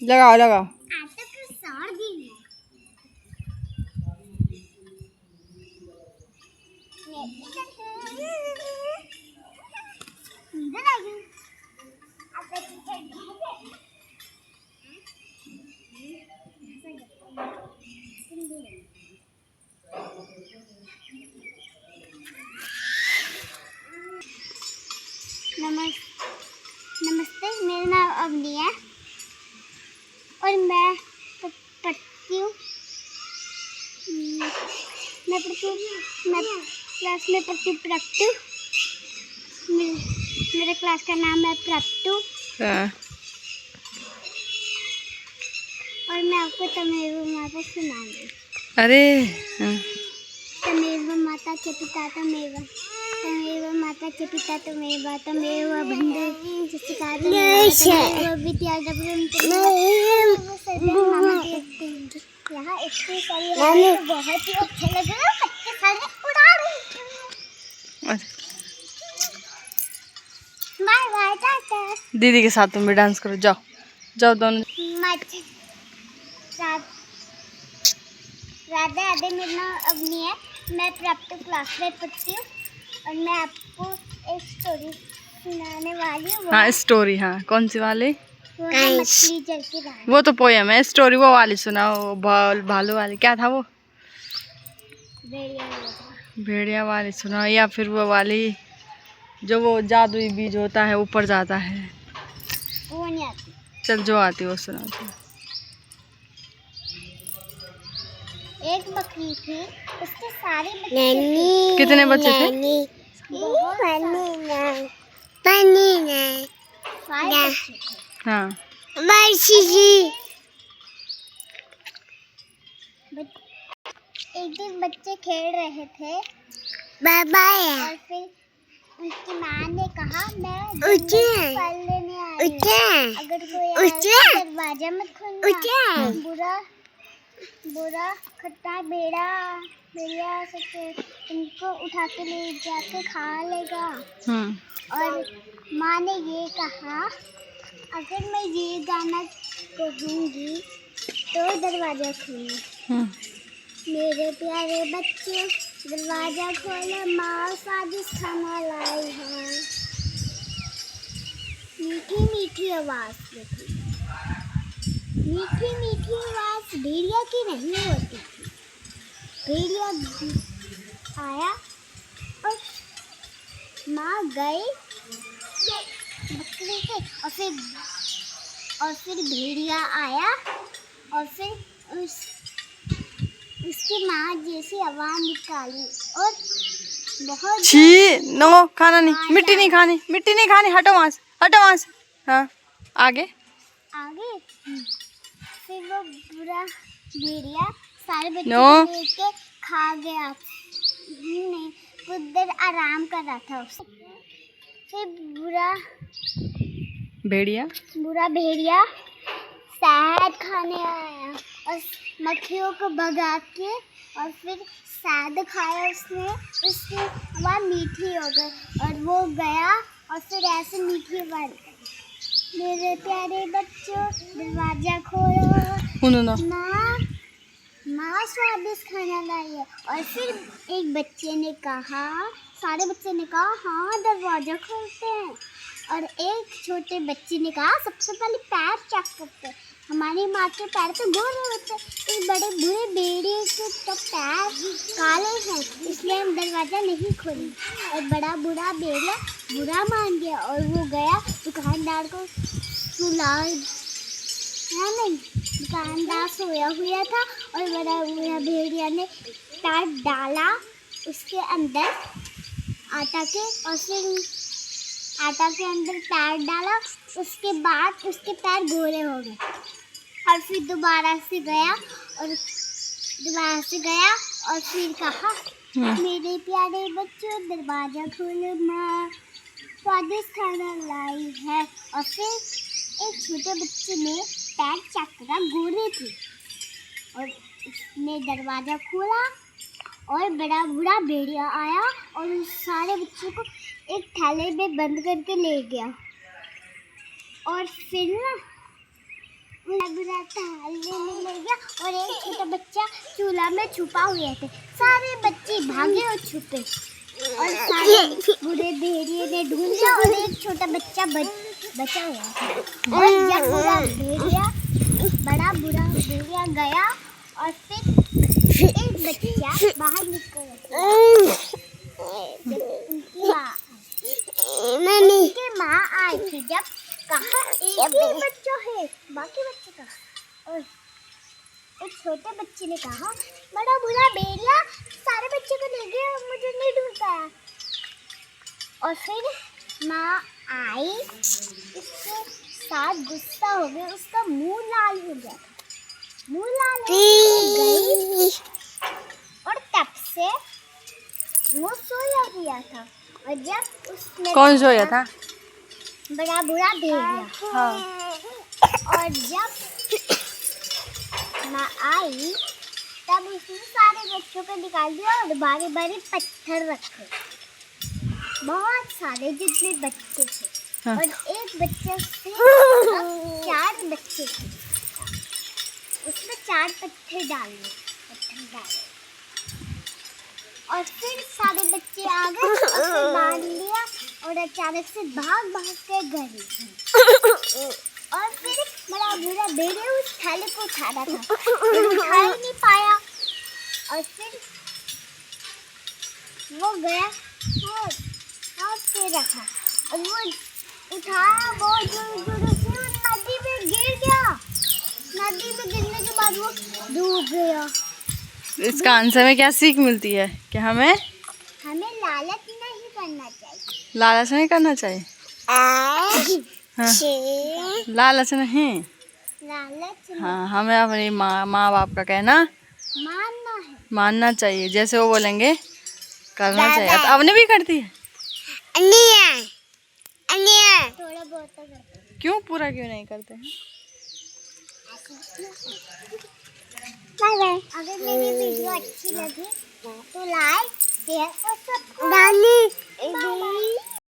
लगाओ लगाओ। नमस्ते, मेरा नाम अवनी है और मैं पढ़ती हूँ। मैं क्लास में पढ़ती हूँ प्रैक्टू। मेरे क्लास का नाम है प्रैक्टू। और मैं आपको तमेव माता सुनाऊंगी। अरे तमेव माता च पिता तमेव, तमेव माता च पिता तमेव, तमेव बंधु तमेव विद्या यहाँ इतनी सारी तो बहुत ही अच्छा लग रहा है। बच्चे सारे उड़ा रहे हैं। Bye bye tata. दीदी के साथ तुम भी डांस करो, जाओ जाओ दोनों। राधे राधे, मेरा नाम अवनी है। मैं प्रैक्टू क्लास में पढ़ती हूँ और मैं आपको एक स्टोरी सुनाने वाली हूँ। हाँ स्टोरी, हाँ कौन सी वाली? वो है मछली जल की रानी। वो तो पोयम है, स्टोरी वो वाली सुनाओ, भालू वाली। क्या था वो? भेड़िया वाली सुनाओ, या फिर वो वाली जो वो जादुई बीज होता है ऊपर जाता है। वो नहीं आती। चल जो आती वो सुनाओ। एक बकरी थी, उसके सारे बच्चे। कितने बच्चे थे? हाँ एक दिन बच्चे खेल रहे थे और फिर उसकी माँ ने कहा मैं फल लेने आई हूँ, अगर कोई आए दरवाजा मत खोलना, बुरा खट्टा भेड़िया उनको उठा के ले जाके खा लेगा। और माँ ने ये कहा अगर मैं ये गाना कहूँगी तो दरवाजा खोलना। मेरे प्यारे बच्चे दरवाजा खोलो, माँ स्वादिष्ट खाना लाई है। मीठी मीठी आवाज थी, मीठी मीठी आवाज भेड़िया की नहीं होती थी। भेड़िया आया और माँ गई बकरी से और फिर भेड़िया आया और फिर उसकी माँ जैसी आवाज निकाली और बहुत छी नो, खाना नहीं, मिट्टी नहीं खानी, मिट्टी नहीं खानी, हटो वहाँ से, हटो वहाँ से। हाँ आगे फिर वो बुरा भेड़िया सारे बच्चे लेके खा गया। नहीं, कुछ देर आराम कर रहा था उससे। फिर बुरा भेड़िया शहद खाने आया और मक्खियों को भगा के और फिर शहद खाया उसने। उसकी आवाज़ मीठी हो गई और वो गया और फिर ऐसे मीठी आवाज़, मेरे प्यारे बच्चों दरवाजा खोलो, माँ स्वादिष्ट खाना लाई है। और फिर एक बच्चे ने कहा, सारे बच्चे ने कहा हाँ दरवाजा खोलते हैं। और एक छोटे बच्चे ने कहा सबसे पहले पैर चेक करते हैं, हमारी माँ के पैर तो गोरे होते हैं, इस बड़े बुरे भेड़िए के तो पैर काले हैं, इसलिए हम दरवाज़ा नहीं खोलेंगे। और बड़ा बुरा भेड़िया बुरा मान गया और वो गया दुकानदार को नहीं, दुकानदार सोया हुआ था और बड़ा बुरा भेड़िया ने पैर डाला उसके अंदर आटा के और फिर आटा के अंदर पैर डाला। उसके बाद उसके पैर गोरे हो गए और फिर दोबारा से गया और फिर कहा मेरे प्यारे बच्चों दरवाजा खोलो, माँ स्वादिष्ट खाना लाई है। और फिर एक छोटे बच्चे ने पैर चेक करा, गोरे थे और उसने दरवाज़ा खोला और बड़ा बुरा भेड़िया आया और उस सारे बच्चों को एक थैले में बंद करके ले गया। और फिर ना बुरा थाल लेने ले गया और एक छोटा बच्चा चूल्हा में छुपा हुए थे। सारे बच्चे भागे और छुपे और सारे बूढ़े भेड़िए ने ढूंढा और एक छोटा बच्चा बचा हुआ था। और जब बड़ा बुरा भेड़िया गया और फिर एक बच्चा बाहर निकल उनकी माँ आई थी। जब कहा एक ही बच्चा है, बाकी बच्चे कहा। और उस छोटे बच्चे ने कहा बड़ा बुरा भेड़िया सारे बच्चे को ले गया और मुझे नहीं ढूंढ पाया। और फिर माँ आई, उसके साथ गुस्सा हो गया, उसका मुंह लाल हो गया, मुंह लाल गई और तब से वो सोया हुआ था। और जब उसने कौन सोया था? बड़ा बुरा भेड़िया। हाँ। और जब माँ आई तब उसने सारे बच्चों को निकाल दिया और बारी बारी पत्थर रखे, बहुत सारे जितने बच्चे थे। हाँ। और एक बच्चे से 4 बच्चे थे, उसमें 4 पत्थर डाले और फिर सारे बच्चे आ गए और बांध लिया और अचानक से भाग के घर गए। और फिर बड़ा बुरा भेड़िया उस थैले को उठा रहा था, उठा ही नहीं पाया। और फिर वो गया और फिर रखा और वो उठाया बहुत जोर से और नदी में गिर गया। नदी में गिरने के बाद वो डूब गया। इसका आंसर में क्या सीख मिलती है कि हमें लालच नहीं करना चाहिए। लालच नहीं करना चाहिए। हाँ। लालच नहीं। हाँ, हमें अपनी माँ बाप का कहना मानना चाहिए, जैसे वो बोलेंगे करना चाहिए। अपने भी करती है थोड़ा बहुत तो करते हैं। क्यों, पूरा क्यों नहीं करते हैं? Bye bye. अगर मेरी वीडियो अच्छी लगी तो लाइक शेयर और सब्सक्राइब।